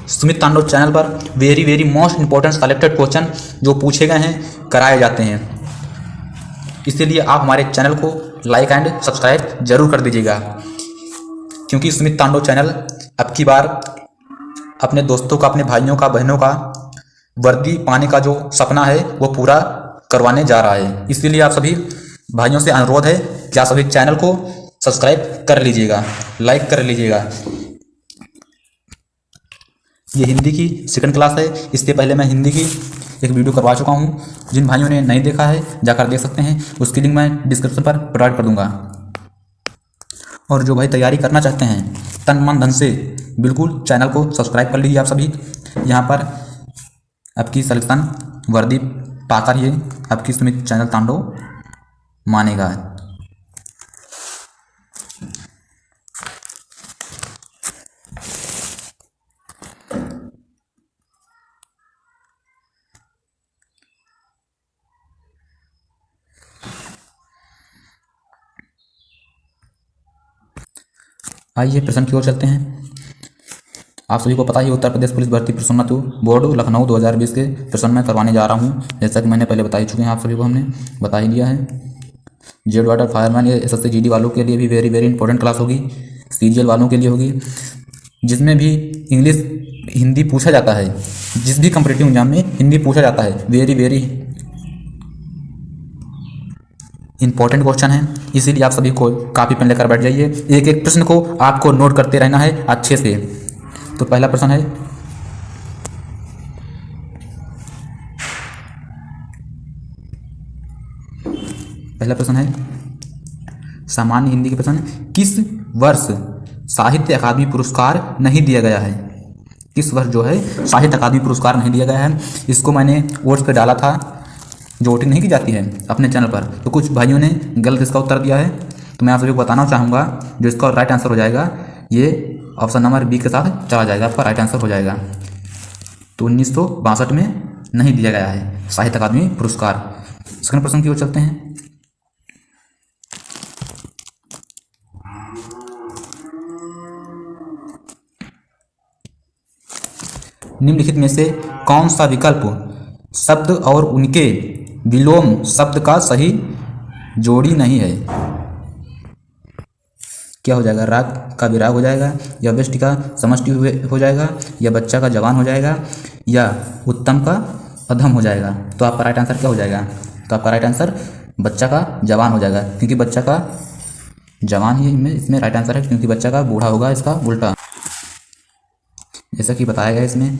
सुमित तांडव चैनल पर very very most important collected question जो पूछे गए हैं कराए जाते हैं। इसीलिए आप हमारे चैनल को लाइक एंड सब्सक्राइब जरूर कर दीजिएगा, क्योंकि सुमित तांडव चैनल अब की बार अपने दोस्तों का, अपने भाइयों का, बहनों का वर्दी पाने का जो सपना है वो पूरा करवाने जा रहा है। इसीलिए आप सभी भाइयों से अनुरोध है कि आप सभी चैनल को सब्सक्राइब कर लीजिएगा, लाइक कर लीजिएगा। ये हिंदी की सेकंड क्लास है। इससे पहले मैं हिंदी की एक वीडियो करवा चुका हूँ। जिन भाइयों ने नहीं देखा है जाकर देख सकते हैं, उसकी लिंक मैं डिस्क्रिप्शन पर प्रोवाइड कर दूंगा। और जो भाई तैयारी करना चाहते हैं तन मन धन से, बिल्कुल चैनल को सब्सक्राइब कर लीजिए। आप सभी यहाँ पर आपकी सिलेक्शन वर्दी पाकर ये आपकी सुमित चैनल तांडव मानेगा। आइए प्रश्न की ओर चलते हैं। आप सभी को पता ही उत्तर प्रदेश पुलिस भर्ती प्रश्नोत्तर बोर्ड लखनऊ 2020 के प्रश्न में करवाने जा रहा हूं। जैसा कि मैंने पहले बता ही चुके हैं, आप सभी को हमने बता ही दिया है। जेड वाटर फायरमैन या एसएससी जीडी वालों के लिए भी वेरी वेरी इंपॉर्टेंट क्लास होगी। सीजीएल वालों के लिए होगी, जिसमें भी इंग्लिश हिंदी पूछा जाता है। जिस भी कॉम्पिटिटिव एग्जाम में हिंदी पूछा जाता है, वेरी वेरी इंपॉर्टेंट क्वेश्चन है। इसीलिए आप सभी को कॉपी पेन लेकर बैठ जाइए। एक एक प्रश्न को आपको नोट करते रहना है अच्छे से। तो पहला प्रश्न है, सामान्य हिंदी के प्रश्न, किस वर्ष साहित्य अकादमी पुरस्कार नहीं दिया गया है? किस वर्ष जो है साहित्य अकादमी पुरस्कार नहीं दिया गया है? इसको मैंने वोट्स पे डाला था, जो वोटिंग नहीं की जाती है अपने चैनल पर, तो कुछ भाइयों ने गलत इसका उत्तर दिया है। तो मैं आप सभी को बताना चाहूँगा, जो इसका राइट आंसर हो जाएगा ये ऑप्शन नंबर बी के साथ चला जाएगा, आपका राइट आंसर हो जाएगा। तो 1962 में नहीं दिया गया है साहित्य अकादमी पुरस्कार। सेकंड प्रश्न की ओर चलते हैं। निम्नलिखित में से कौन सा विकल्प शब्द और उनके विलोम शब्द का सही जोड़ी नहीं है? क्या हो जाएगा? राग का विराग हो जाएगा, या व्यष्टि का समष्टि हो जाएगा, या बच्चा का जवान हो जाएगा, या उत्तम का अधम हो जाएगा। तो आपका राइट आंसर क्या हो जाएगा? तो आपका राइट आंसर बच्चा का जवान हो जाएगा, क्योंकि बच्चा का जवान ही इसमें राइट आंसर है, क्योंकि बच्चा का बूढ़ा होगा इसका उल्टा। जैसा कि बताया गया इसमें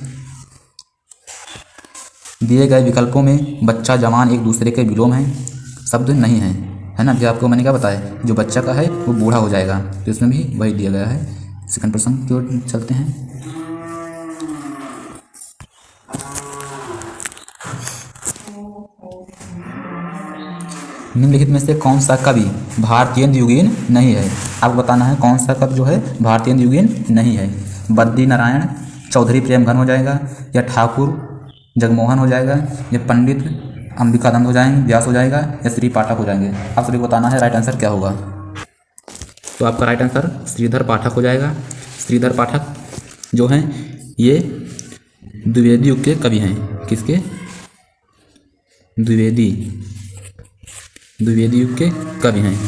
दिए गए विकल्पों में बच्चा जवान एक दूसरे के विलोम हैं, शब्द नहीं है, है ना। जो आपको मैंने क्या बताया, जो बच्चा का है वो बूढ़ा हो जाएगा, तो इसमें भी वही दिया गया है। सेकंड प्रश्न की ओर चलते हैं। निम्नलिखित में से कौन सा कवि भारतीय युगीन नहीं है? आपको बताना है कौन सा कवि जो है भारतीय युगीन नहीं है। बद्री नारायण चौधरी प्रेमघन हो जाएगा, या ठाकुर जगमोहन हो जाएगा, या पंडित अंबिकानंद हो जाएंगे, व्यास हो जाएगा, या श्री पाठक हो जाएंगे। आप सभी को बताना है राइट आंसर क्या होगा। तो आपका राइट आंसर श्रीधर पाठक हो जाएगा। श्रीधर पाठक जो हैं ये द्विवेदी युग के कवि हैं। किसके? द्विवेदी युग के कवि हैं।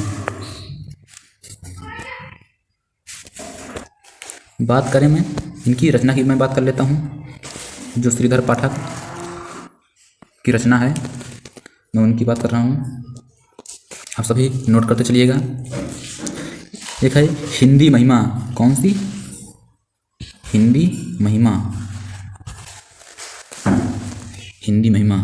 बात करें मैं इनकी रचना की, मैं बात कर लेता हूँ। जो श्रीधर पाठक की रचना है मैं उनकी बात कर रहा हूँ, आप सभी नोट करते चलिएगा। एक है हिंदी महिमा। कौन सी? हिंदी महिमा। हिंदी महिमा।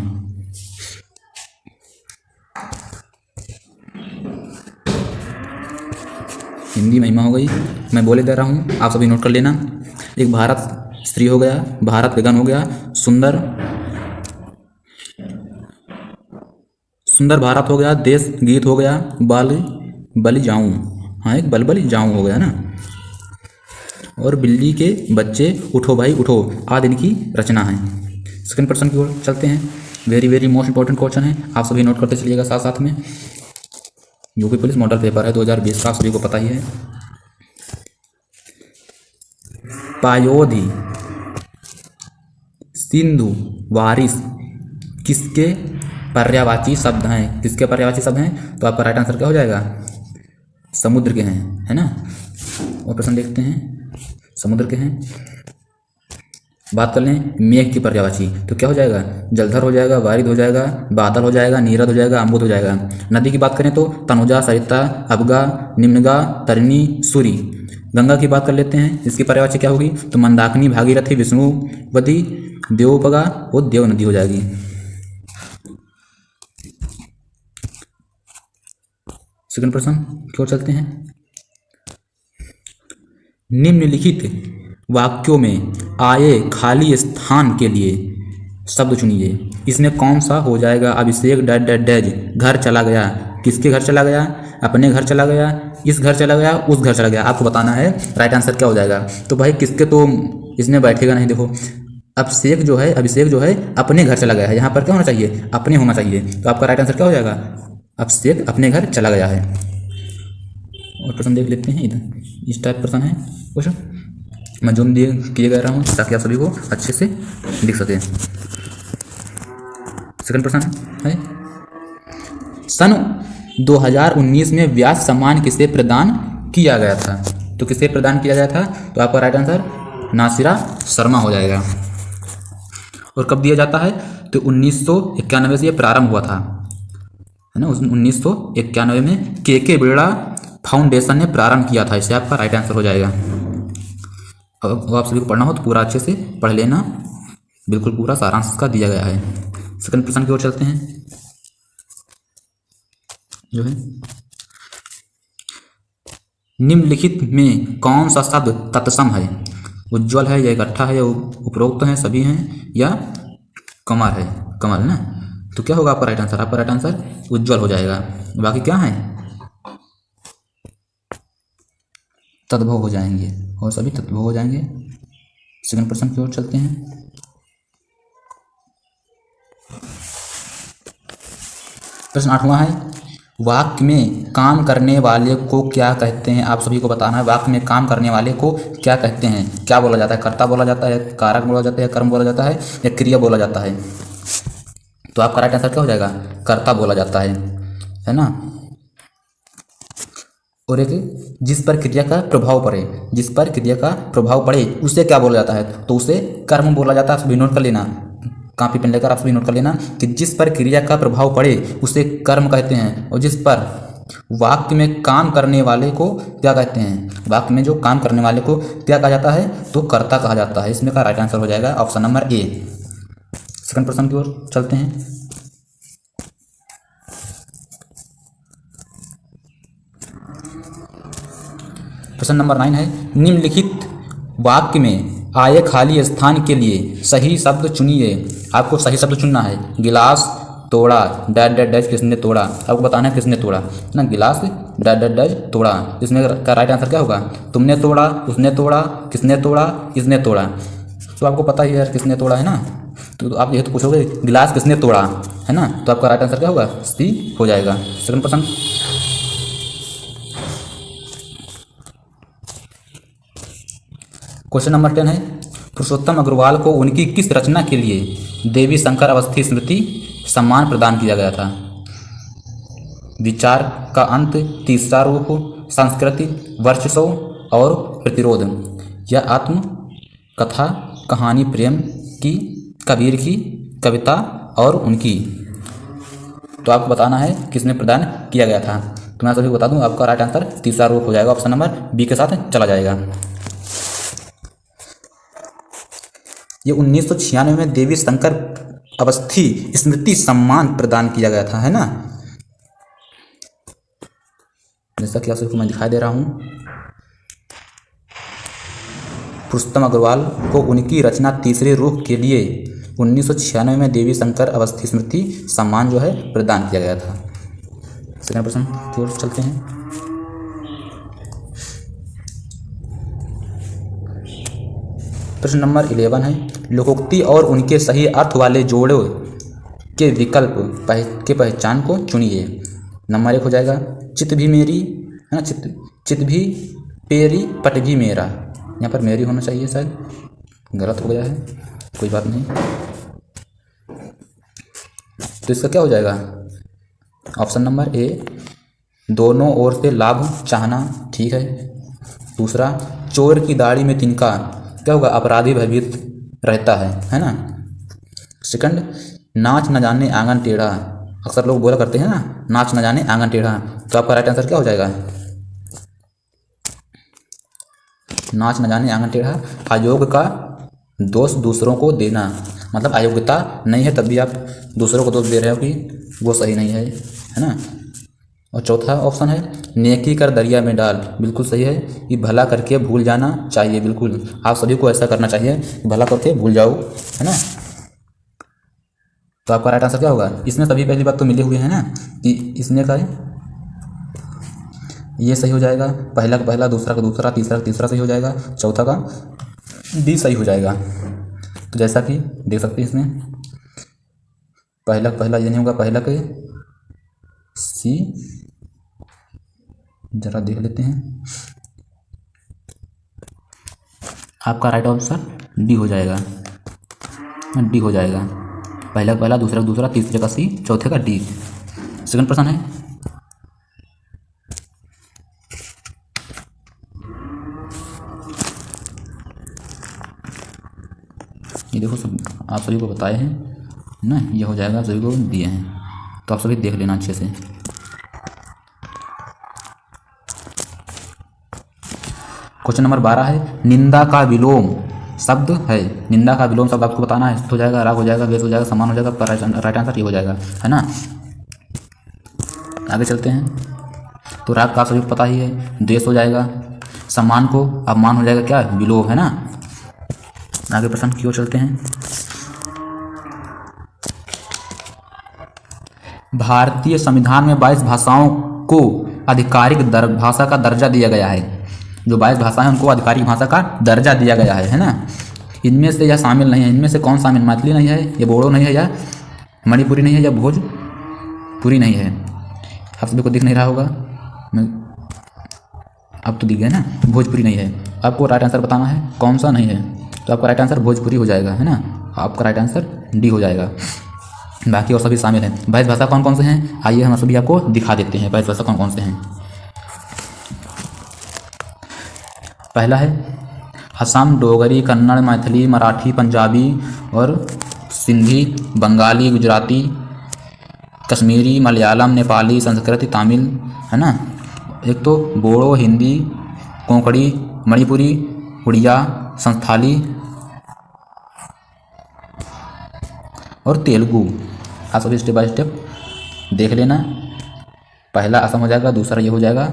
हिंदी महिमा हो गई, मैं बोले दे रहा हूँ, आप सभी नोट कर लेना। एक भारत श्री हो गया, भारत गगन हो गया, सुंदर भारत हो गया, देश गीत हो गया, बल बलि जाऊं, हाँ एक बल बलि जाऊं हो गया ना, और बिल्ली के बच्चे उठो भाई उठो आदि इनकी रचना है। सेकंड प्रश्न की ओर चलते हैं। Very very most important question है, आप सभी नोट करते चलिएगा साथ साथ में। यूपी पुलिस मॉडल पेपर है 2020 का, आप सभी को पता ही है। पायोधि सिंधु, वारिस किसके पर्यायवाची शब्द हैं? किसके पर्यायवाची शब्द हैं? तो आपका राइट आंसर क्या हो जाएगा? समुद्र के हैं, है ना। और प्रश्न देखते हैं, समुद्र के हैं। बात कर लें मेघ की पर्यायवाची, तो क्या हो जाएगा? जलधर हो जाएगा, वारिद हो जाएगा, बादल हो जाएगा, नीरद हो जाएगा, अम्बुद हो जाएगा। नदी की बात करें तो तनुजा, सरिता, अबगा, निम्नगा, तरिणी, सूरी। गंगा की बात कर लेते हैं, इसकी पर्यायवाची क्या होगी? तो मंदाकिनी, भागीरथी, विष्णुवती, देवोपगा वो देव नदी हो जाएगी। सेकंड प्रश्न की ओर चलते हैं। निम्नलिखित वाक्यों में आए खाली स्थान के लिए शब्द चुनिए। इसमें कौन सा हो जाएगा? अभिषेक डैड डैड डैज घर चला गया। किसके घर चला गया? अपने घर चला गया, इस घर चला गया, उस घर चला गया। आपको बताना है राइट आंसर क्या हो जाएगा। तो भाई किसके तो इसमें बैठेगा नहीं। देखो अभिषेक जो है अपने घर चला गया है। यहाँ पर क्या होना चाहिए? अपने होना चाहिए। तो आपका राइट आंसर क्या हो जाएगा? अभिषेक अपने घर चला गया है। और प्रश्न देख लेते हैं, इधर इस टाइप प्रश्न है कुछ, मैं जूम दिए किए जा रहा हूँ ताकि आप सभी को अच्छे से दिख सके। सेकंड प्रश्न है, सन 2019 में व्यास सम्मान किसे प्रदान किया गया था? तो किसे प्रदान किया गया था? तो आपका राइट आंसर नासिरा शर्मा हो जाएगा। और कब दिया जाता है? तो 1991 से ये प्रारंभ हुआ था, है ना। 1991 में के बिरला फाउंडेशन ने प्रारंभ किया था। इसे आपका राइट आंसर हो जाएगा। अब आप सभी को पढ़ना हो तो पूरा अच्छे से पढ़ लेना, बिल्कुल पूरा सारांश का दिया गया है। सेकंड प्रश्न की ओर चलते हैं, जो है निम्नलिखित में कौन सा शब्द तत्सम है? उज्ज्वल है या इकट्ठा है या उपरोक्त है, सभी हैं या कमर है? कमर है ना। तो क्या होगा आपका राइट आंसर? आपका राइट आंसर उज्ज्वल हो जाएगा। बाकी क्या है? तद्भव हो जाएंगे, और सभी तद्भव हो जाएंगे। सेकंड प्रश्न की ओर चलते हैं। प्रश्न 8वां है, वाक्य में काम करने वाले को क्या कहते हैं? आप सभी को बताना है वाक्य में काम करने वाले को क्या कहते हैं। क्या बोला जाता है? कर्ता बोला जाता है, कारक बोला जाता है, कर्म बोला जाता है या क्रिया बोला जाता है? तो आपका राइट आंसर क्या हो जाएगा? कर्ता बोला जाता है ना। और एक जिस पर क्रिया का प्रभाव पड़े, जिस पर क्रिया का प्रभाव पड़े उसे क्या बोला जाता है? तो उसे कर्म बोला जाता है। आप सभी नोट कर लेना, कॉपी पेन लेकर आप सभी नोट कर लेना कि जिस पर क्रिया का प्रभाव पड़े उसे कर्म कहते हैं। और जिस पर वाक्य में काम करने वाले को क्या कहते हैं? वाक्य में जो काम करने वाले को क्या कहा जाता है? तो कर्ता कहा जाता है। इसमें का राइट आंसर हो जाएगा ऑप्शन नंबर ए। सेकंड प्रश्न की ओर चलते हैं। प्रश्न नंबर 9 है, निम्नलिखित वाक्य में आए खाली स्थान के लिए सही शब्द चुनिए। आपको सही शब्द चुनना है। गिलास तोड़ा, डैड डैड डैश किसने तोड़ा? आपको बताना है किसने तोड़ा ना। गिलास डैड डैड डैश तोड़ा, इसमें का राइट आंसर क्या होगा? तुमने तोड़ा, उसने तोड़ा, किसने तोड़ा, इसने तोड़ा। तो आपको पता ही है यार किसने तोड़ा, है ना। तो आप ये तो पूछोगे गिलास किसने तोड़ा, है ना। तो आपका राइट आंसर क्या होगा? सी हो जाएगा। सेकंड प्रश्न, क्वेश्चन नंबर 10 है, पुरुषोत्तम अग्रवाल को उनकी किस रचना के लिए देवी शंकर अवस्थी स्मृति सम्मान प्रदान किया गया था? विचार का अंत, तीसरा रूप, संस्कृति, वर्चस्व और प्रतिरोध, या आत्म कथा, कहानी, प्रेम की, कबीर की कविता और उनकी। तो आपको बताना है किसने प्रदान किया गया था। तो मैं सभी बता दूं आपका राइट आंसर तीसरा रूप हो जाएगा। ऑप्शन नंबर बी के साथ चला जाएगा। ये 1996 में देवी शंकर अवस्थी स्मृति सम्मान प्रदान किया गया था, है ना। जैसा कि आप सबको मैं दिखाई दे रहा हूं, पुरुषोत्तम अग्रवाल को उनकी रचना तीसरे रूप के लिए 1996 में देवी शंकर अवस्थी स्मृति सम्मान जो है प्रदान किया गया था। सेकंड प्रश्न की ओर चलते हैं। प्रश्न नंबर 11 है, लोकोक्ति और उनके सही अर्थ वाले जोड़ों के विकल्प के पहचान को चुनिए। नंबर 1 हो जाएगा चित भी मेरी, है ना। चित भी पेरी, पट भी मेरा। यहाँ पर मेरी होना चाहिए, शायद गलत हो गया है। कोई बात नहीं। तो इसका क्या हो जाएगा? ऑप्शन नंबर ए, दोनों ओर से लाभ चाहना, ठीक है। दूसरा, चोर की दाढ़ी में तिनका, क्या होगा? अपराधी भयभीत रहता है ना। सेकंड, नाच न जाने आंगन टेढ़ा, अक्सर लोग बोला करते हैं ना, नाच न जाने आंगन टेढ़ा। तो आपका राइट आंसर क्या हो जाएगा? नाच न जाने आंगन टेढ़ा। अयोग का दोष दूसरों को देना, मतलब अयोग्यता नहीं है तब भी आप दूसरों को दोष दे रहे हो कि वो सही नहीं है ना। और चौथा ऑप्शन है, नेकी कर दरिया में डाल, बिल्कुल सही है। कि भला करके भूल जाना चाहिए, बिल्कुल आप सभी को ऐसा करना चाहिए, भला करके भूल जाओ, है ना। तो आपका राइट आंसर क्या होगा? इसमें सभी पहली बात तो मिले हुए हैं ना, कि इसमें का ये सही हो जाएगा, पहला का पहला, दूसरा का दूसरा, तीसरा का तीसरा सही हो जाएगा, चौथा का डी सही हो जाएगा। तो जैसा कि देख सकते हैं इसमें पहला का पहला ये नहीं होगा, पहला के सी, जरा देख लेते हैं। आपका राइट आंसर डी हो जाएगा, डी हो जाएगा। पहला का पहला, दूसरा का दूसरा, तीसरे का सी, चौथे का डी। सेकंड प्रश्न है, ये देखो सब आप सभी को बताए हैं ना, ये हो जाएगा, सभी को दिए हैं, तो आप सभी देख लेना अच्छे से। क्वेश्चन नंबर 12 है, निंदा का विलोम शब्द है, निंदा का विलोम शब्द आपको बताना है। हो जाएगा, राग हो जाएगा, वेश हो जाएगा, समान हो जाएगा, पर राइट आंसर ये हो जाएगा, है ना। आगे चलते हैं। तो राग का सभी को पता ही है, द्वेष हो जाएगा, सम्मान को अपमान हो जाएगा, क्या? विलोम, है ना। आगे प्रश्न की ओर चलते हैं। भारतीय संविधान में 22 भाषाओं को आधिकारिक भाषा का दर्जा दिया गया है। जो 22 भाषा है उनको आधिकारिक भाषा का दर्जा दिया गया है ना। इनमें से यह शामिल नहीं है, इनमें से कौन शामिल? मैथिली नहीं है, या बोडो नहीं है, या मणिपुरी नहीं है, या भोजपुरी नहीं है। आप सभी को दिख नहीं रहा होगा, अब तो दिख गया ना, भोजपुरी नहीं है। आपको राइट आंसर बताना है कौन सा नहीं है, तो आपका राइट आंसर भोजपुरी हो जाएगा, है ना। आपका राइट आंसर डी हो जाएगा। बाकी और सभी शामिल हैं। 22 भाषा कौन कौन से हैं, आइए हम सभी आपको दिखा देते हैं 22 भाषा कौन कौन से हैं। पहला है असम, डोगरी, कन्नड़, मैथिली, मराठी, पंजाबी और सिंधी, बंगाली, गुजराती, कश्मीरी, मलयालम, नेपाली, संस्कृत, तमिल, है ना। एक तो बोडो, हिंदी, कोंकणी, मणिपुरी, उड़िया, संथाली और तेलुगु। आप सभी स्टेप बाय स्टेप देख लेना। पहला असम हो जाएगा, दूसरा ये हो जाएगा,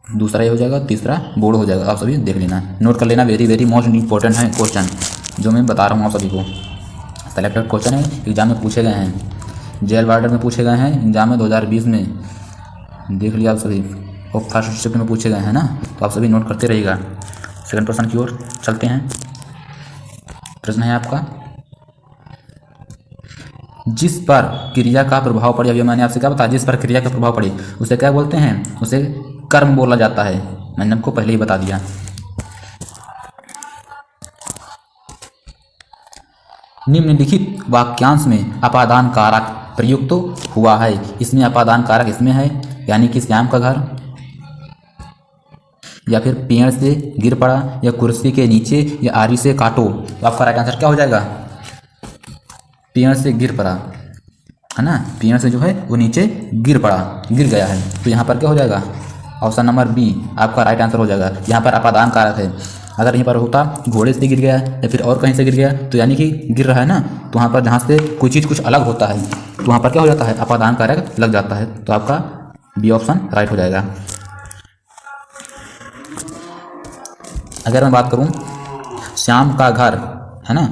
दूसरा ये हो जाएगा, तीसरा बोडो हो जाएगा। आप सभी देख लेना, नोट कर लेना। वेरी वेरी मोस्ट इंपॉर्टेंट है क्वेश्चन जो मैं बता रहा हूँ आप सभी को। सेलेक्टेड क्वेश्चन है, एग्जाम में पूछे गए हैं, जेल वार्डर में पूछे गए हैं, एग्जाम में 2020 में देख लिया आप सभी, और फर्स्ट शिफ्ट में पूछे गए हैं ना। तो आप सभी नोट करते रहिएगा। सेकंड प्रश्न की ओर चलते हैं। प्रश्न है आपका, जिस पर क्रिया का प्रभाव पड़े, अभी मैंने आपसे क्या बताया, जिस पर क्रिया का प्रभाव पड़े उसे क्या बोलते हैं? उसे कर्म बोला जाता है, मैंने आपको पहले ही बता दिया। निम्नलिखित वाक्यांश में अपादान कारक प्रयुक्त हुआ है। इसमें अपादान कारक इसमें है, यानी कि श्याम का घर, या फिर पेड़ से गिर पड़ा, या कुर्सी के नीचे, या आरी से काटो। तो आपका राइट आंसर क्या हो जाएगा? पेड़ से गिर पड़ा, है ना। पेड़ से जो है वो नीचे गिर पड़ा, गिर गया है, तो यहाँ पर क्या हो जाएगा? ऑप्शन नंबर बी आपका राइट आंसर हो जाएगा। यहाँ पर अपादान कारक है। अगर यहीं पर होता घोड़े से गिर गया या फिर और कहीं से गिर गया, तो यानी कि गिर रहा है ना, तो वहाँ पर जहाँ से कोई चीज़ कुछ अलग होता है तो वहाँ पर क्या हो जाता है? अपादान कारक लग जाता है। तो आपका बी ऑप्शन राइट हो जाएगा। अगर मैं बात करूँ श्याम का घर, है ना,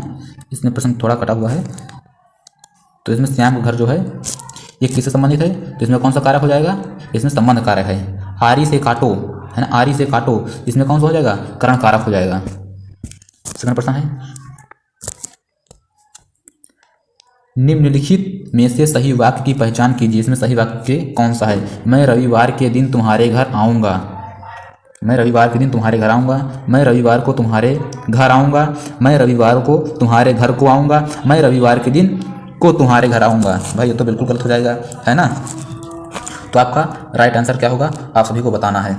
इसमें प्रश्न थोड़ा कटा हुआ है, तो इसमें श्याम का घर जो है ये किससे संबंधित है? तो इसमें कौन सा कारक हो जाएगा? इसमें संबंध कारक है। आरी से काटो, है ना, आरी से काटो, इसमें कौन सा हो जाएगा? करण कारक हो जाएगा। सेकंड प्रश्न है, निम्नलिखित में से सही वाक्य की पहचान कीजिए। इसमें सही वाक्य कौन सा है? मैं रविवार के दिन तुम्हारे घर आऊँगा, मैं रविवार के दिन तुम्हारे घर आऊँगा, मैं रविवार को तुम्हारे घर आऊँगा, मैं रविवार को तुम्हारे घर को आऊँगा, मैं रविवार के दिन को तुम्हारे घर आऊँगा। भाई ये तो बिल्कुल गलत हो जाएगा, है ना। तो आपका राइट आंसर क्या होगा आप सभी को बताना है।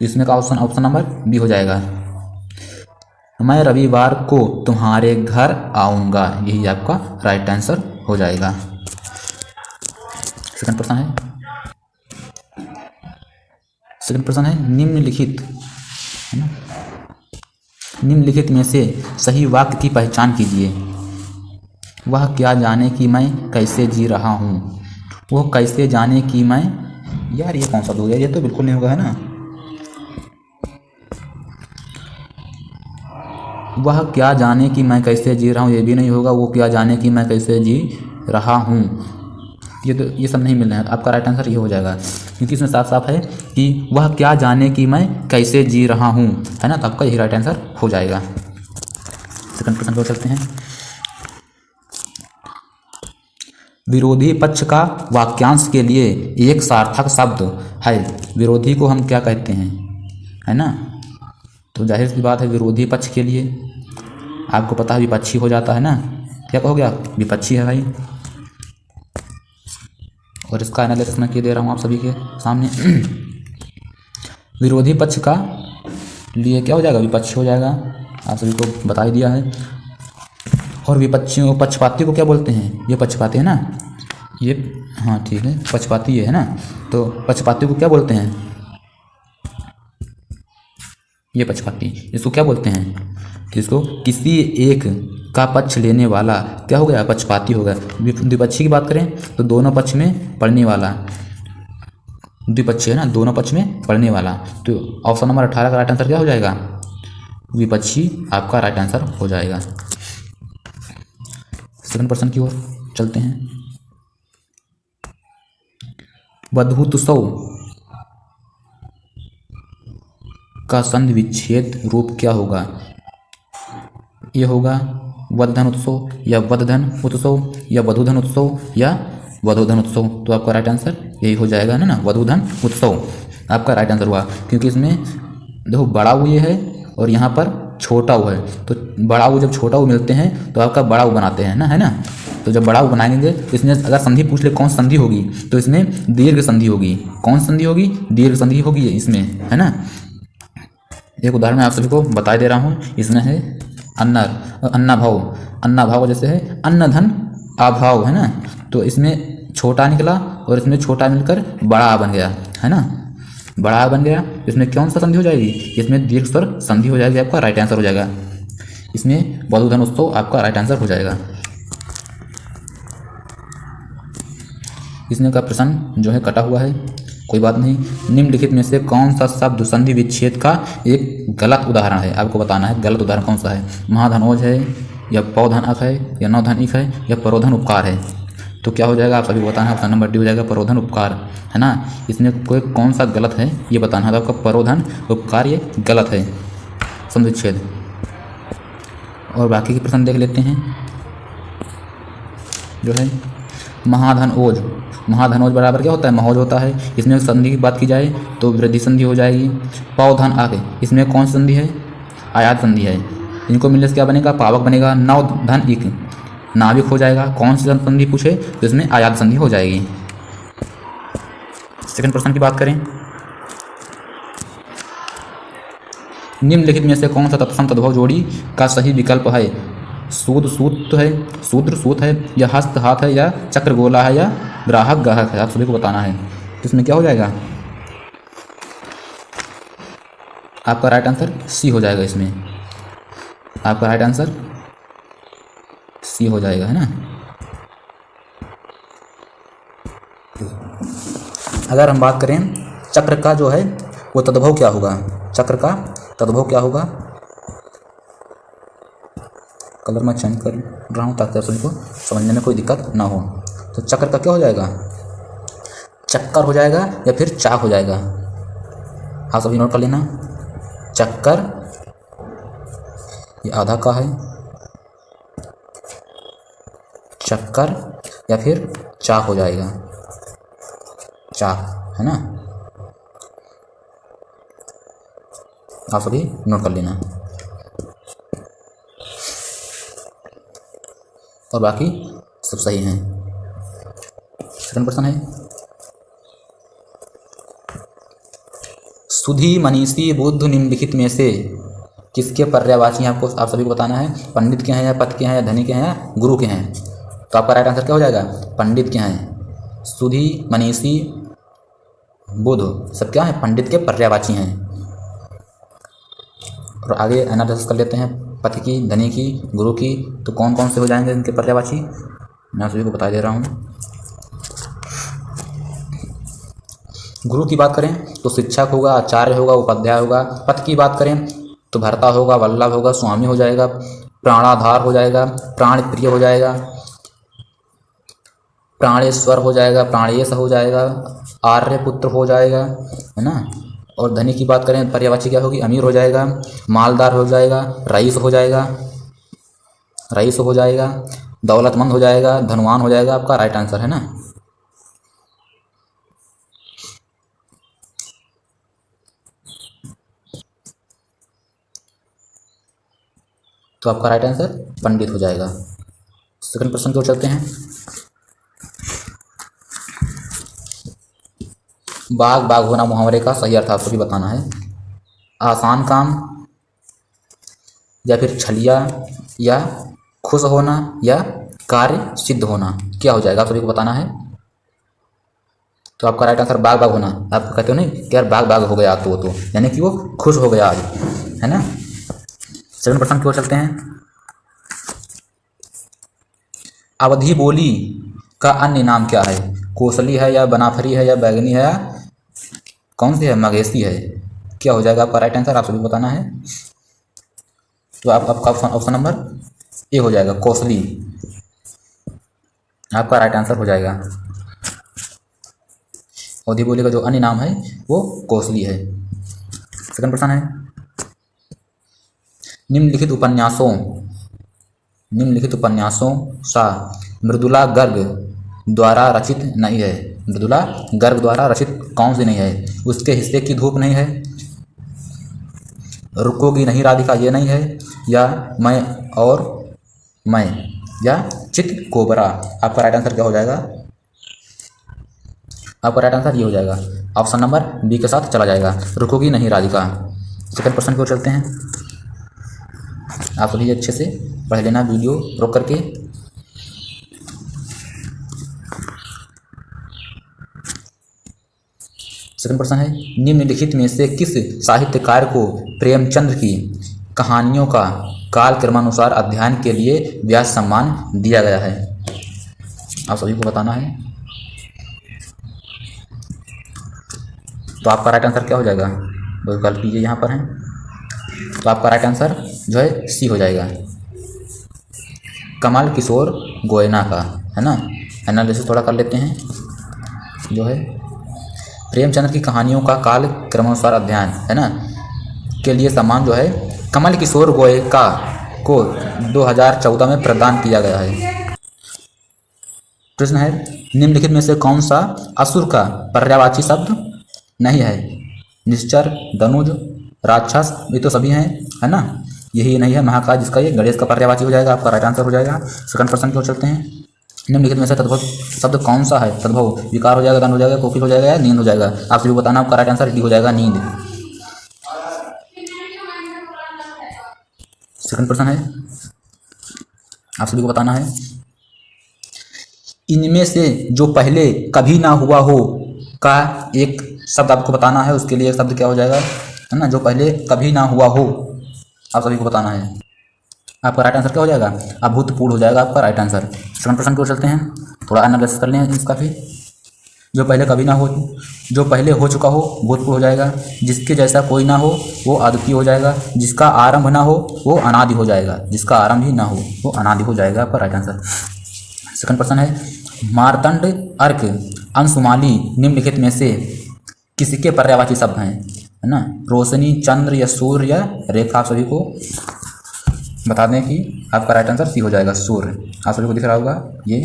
इसमें का ऑप्शन नंबर बी हो जाएगा, मैं रविवार को तुम्हारे घर आऊँगा, यही आपका राइट आंसर हो जाएगा। सेकंड प्रश्न है, निम्नलिखित, है ना, निम्नलिखित में से सही वाक्य की पहचान कीजिए। वह क्या जाने कि मैं कैसे जी रहा हूँ, वह कैसे जाने कि मैं, यार ये कौन सा दो, ये तो बिल्कुल नहीं होगा, है ना। वह क्या जाने कि मैं कैसे जी रहा हूँ, ये भी नहीं होगा। वो क्या जाने कि मैं कैसे जी रहा हूँ, ये सब नहीं मिल रहा है। आपका राइट आंसर ये हो जाएगा, क्योंकि इसमें साफ साफ है कि वह क्या जाने कि मैं कैसे जी रहा हूँ, है ना। तो आपका यही राइट आंसर हो जाएगा। सेकंड प्रश्न पर चलते हैं। विरोधी पक्ष का वाक्यांश के लिए एक सार्थक शब्द है। विरोधी को हम क्या कहते हैं, है ना। तो जाहिर सी बात है विरोधी पक्ष के लिए आपको पता है विपक्षी हो जाता है ना। क्या कहोगे आप, विपक्षी है भाई। और इसका एनालिसिस मैं दे रहा हूँ आप सभी के सामने। विरोधी पक्ष का लिए क्या हो जाएगा, विपक्षी हो जाएगा, आप सभी को बता ही दिया है। और विपक्षियों, पक्षपाती को क्या बोलते हैं, ये पक्षपाती है ना, ये हाँ ठीक है पक्षपाती ये है ना। तो पक्षपाती को क्या बोलते हैं, ये पक्षपाती, इसको क्या बोलते हैं, इसको किसी एक का पक्ष लेने वाला क्या हो गया, पक्षपाती हो गया। द्विपक्षी की बात करें तो दोनों पक्ष में पढ़ने वाला, द्विपक्षी है ना, दोनों पक्ष में पढ़ने वाला। तो ऑप्शन नंबर 18 का राइट आंसर क्या हो जाएगा, विपक्षी आपका राइट आंसर हो जाएगा। सेकंड प्रश्न की ओर चलते हैं। वधूतोत्सव का संधि विच्छेद रूप क्या होगा, ये होगा वधधन उत्सव या वधधन उत्सव या वधूधन उत्सव या वधूधन उत्सव। तो आपका राइट आंसर यही हो जाएगा ना, वधूधन उत्सव आपका राइट आंसर हुआ। क्योंकि इसमें देखो बड़ा ऊ ये है और यहाँ पर छोटा ऊ है। तो बड़ा ऊ जब छोटा ऊ मिलते हैं तो आपका बड़ा ऊ बनाते हैं ना, है ना। तो जब बड़ा ऊ बनाएंगे तो इसमें अगर संधि पूछ ले कौन संधि होगी, तो इसमें दीर्घ संधि होगी। कौन संधि होगी, दीर्घ संधि होगी इसमें, है ना। एक उदाहरण मैं आप सभी को बता दे रहा हूँ। इसमें है अन्नाभाव, अन्नाभाव जैसे है अन्नधन अभाव, है ना। तो इसमें छोटा निकला और इसमें छोटा मिलकर बड़ा बन गया, है ना, बड़ा बन गया। इसमें कौन सा संधि हो जाएगी, इसमें दीर्घ स्वर संधि हो जाएगी, आपका राइट आंसर हो जाएगा। इसमें वधूधन उत्सव आपका राइट आंसर हो जाएगा। इसमें का प्रश्न जो है कटा हुआ है, कोई बात नहीं। निम्नलिखित में से कौन सा शब्द संधि विच्छेद का एक गलत उदाहरण है, आपको बताना है गलत उदाहरण कौन सा है। महाधनोज है या पौधन अक है या नौधन इक है या परोधन उपकार है। तो क्या हो जाएगा आप सभी को बताना है। ऑप्शन नंबर डी हो जाएगा परोधन उपकार, है ना। इसमें कोई कौन सा गलत है ये बताना है। तो आपका परोधन उपकार ये गलत है संधि विच्छेद। और बाकी के प्रश्न देख लेते हैं। जो है महाधनोज, महाधनोज बराबर क्या होता है, महोज होता है। इसमें संधि की बात की जाए तो वृद्धि संधि हो जाएगी। पौधन आके इसमें कौन सी संधि है, आयात संधि है। इनको मिलने से क्या बनेगा, पावक बनेगा। नवधन इक नाविक हो जाएगा। कौन सी संधि पूछे तो इसमें आयात संधि हो जाएगी। सेकंड प्रश्न की बात करें, निम्नलिखित में से कौन सा तत्सम तद्भव जोड़ी का सही विकल्प है। सूद सूत है, शूद्र सूत है या हस्त हाथ है या चक्र गोला है या ग्राहक ग्राहक है, आप सभी को बताना है। तो इसमें क्या हो जाएगा, आपका राइट आंसर सी हो जाएगा। इसमें आपका राइट आंसर सी हो जाएगा, है ना। अगर हम बात करें चक्र का जो है वो तद्भव क्या होगा, चक्र का तद्भव क्या होगा, कलर मैं चेंज कर रहा हूँ ताकि आप सभी को समझने में कोई दिक्कत ना हो। तो चक्र का क्या हो जाएगा, चक्कर हो जाएगा या फिर चाक हो जाएगा। आप सभी नोट कर लेना, चक्कर ये आधा का है, चक्कर या फिर चाक हो जाएगा, चाक, है ना। आप सभी नोट कर लेना। और बाकी सब सही हैं। सेकंड प्रश्न है, सुधी मनीषी बुद्ध निम्नलिखित में से किसके पर्यायवाची हैं? आपको आप सभी को बताना है। पंडित के हैं या पथ के हैं या धनी के हैं या गुरु के हैं? तो आपका राइट आंसर क्या हो जाएगा? पंडित के हैं। सुधी मनीषी बुद्ध सब क्या है? पंडित के पर्यायवाची हैं। और आगे एनालिसिस कर लेते हैं पथ की, धनी की, गुरु की, तो कौन कौन से हो जाएंगे इनके पर्यायवाची, मैं सभी को बता दे रहा हूँ। गुरु की बात करें तो शिक्षक होगा, आचार्य होगा, उपाध्याय होगा। पथ की बात करें तो भर्ता होगा, वल्लभ होगा, स्वामी हो जाएगा, प्राणाधार हो जाएगा, प्राण प्रिय हो जाएगा, प्राणेश्वर हो जाएगा, प्राणेश हो जाएगा, आर्यपुत्र हो जाएगा, है ना। और धनी की बात करें पर्यायवाची क्या होगी? अमीर हो जाएगा, मालदार हो जाएगा, रईस हो जाएगा, रईस हो जाएगा, दौलतमंद हो जाएगा, धनवान हो जाएगा। आपका राइट आंसर है ना। तो आपका राइट आंसर पंडित हो जाएगा। सेकंड प्रश्न की ओर चलते हैं। बाग बाग होना मुहावरे का सही अर्थ आपको भी बताना है। आसान काम या फिर छलिया या खुश होना या कार्य सिद्ध होना, क्या हो जाएगा आप सभी को बताना है। तो आपका राइट आंसर बाग बाग होना। आप कहते हो नहीं कि यार बाग बाग हो गया तो वो, तो यानी कि वो खुश हो गया आज, है ना। सेकंड प्रश्न की ओर चलते हैं। अवधी बोली का अन्य नाम क्या है? कोसली है या बनाफरी है या बैगनी है या कौन सी है? मगेसी है। क्या हो जाएगा आपका राइट आंसर? आप सभी बताना है। तो आपका ऑप्शन नंबर ए हो जाएगा, कोसली। आपका राइट आंसर हो जाएगा। अवधी बोली का जो अन्य नाम है वो कोसली है। सेकंड प्रश्न है, निम्नलिखित उपन्यासों सा मृदुला गर्ग द्वारा रचित नहीं है। मृदुला गर्ग द्वारा रचित कौन सी नहीं है? उसके हिस्से की धूप नहीं है, रुकोगी नहीं राधिका ये नहीं है, या मैं और मैं, या चित कोबरा। आपका राइट आंसर क्या हो जाएगा? आपका राइट आंसर ये हो जाएगा, ऑप्शन नंबर बी के साथ चला जाएगा, रुकोगी नहीं राधिका। सेकंड प्रश्न की ओर चलते हैं। आप सभी अच्छे से पढ़ लेना वीडियो रोक करके। सेकंड प्रश्न है, निम्नलिखित में से किस साहित्यकार को प्रेमचंद की कहानियों का काल क्रमानुसार अध्ययन के लिए व्यास सम्मान दिया गया है? आप सभी को बताना है। तो आपका राइट आंसर क्या हो जाएगा? विकल्प ये यहाँ पर हैं। तो आपका राइट आंसर जो है सी हो जाएगा, कमल किशोर गोयना का, है ना। एनालिसिस थोड़ा कर लेते हैं। जो है प्रेमचंद की कहानियों का काल क्रमानुसार अध्ययन, है ना, के लिए सम्मान जो है कमल किशोर गोयका को 2014 में प्रदान किया गया है। प्रश्न है, निम्नलिखित में से कौन सा असुर का पर्यायवाची शब्द नहीं है? निश्चर, दनुज, राक्षस, ये तो सभी हैं, है ना। यही नहीं है महाकाल, जिसका ये गणेश का पर्यायवाची हो जाएगा। आपका राइट आंसर हो जाएगा। सेकंड प्रश्न की ओर चलते हैं। निम्नलिखित में से तद्भव शब्द कौन सा है? तद्भव विकार हो जाएगा, दान हो जाएगा, कोकिल हो जाएगा या नींद हो जाएगा? आप सभी बताना। आपका राइट आंसर डी हो जाएगा, नींद। सेकंड प्रश्न है, आप सभी को बताना है, इनमें से जो पहले कभी ना हुआ हो का एक शब्द आपको बताना है। उसके लिए शब्द क्या हो जाएगा, है ना, जो पहले कभी ना हुआ हो, आप सभी को बताना है। आपका राइट आंसर क्या हो जाएगा? अभूतपूर्व हो जाएगा आपका राइट आंसर। सेकंड प्रश्न की ओर चलते हैं। थोड़ा एनालिसिस कर लें इसका भी। जो पहले कभी ना हो, जो पहले हो चुका हो भूतपूर्व हो जाएगा। जिसके जैसा कोई ना हो वो अद्वितीय हो जाएगा। जिसका आरंभ ना हो वो अनादि हो जाएगा। जिसका आरंभ ही ना हो वो अनादि हो जाएगा। आपका राइट आंसर। सेकंड प्रश्न है, मार्तंड, अर्क, अंशुमाली निम्नलिखित में से किसके पर्यायवाची शब्द हैं? है ना, रोशनी, चंद्र या सूर्य या रेखा। आप सभी को बता दें कि आपका राइट आंसर सी हो जाएगा, सूर्य। आप सभी को दिख रहा होगा ये,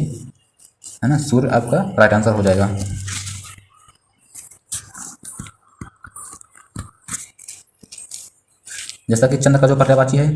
है ना, सूर्य आपका राइट आंसर हो जाएगा। जैसा कि चंद्र का जो पर्यायवाची है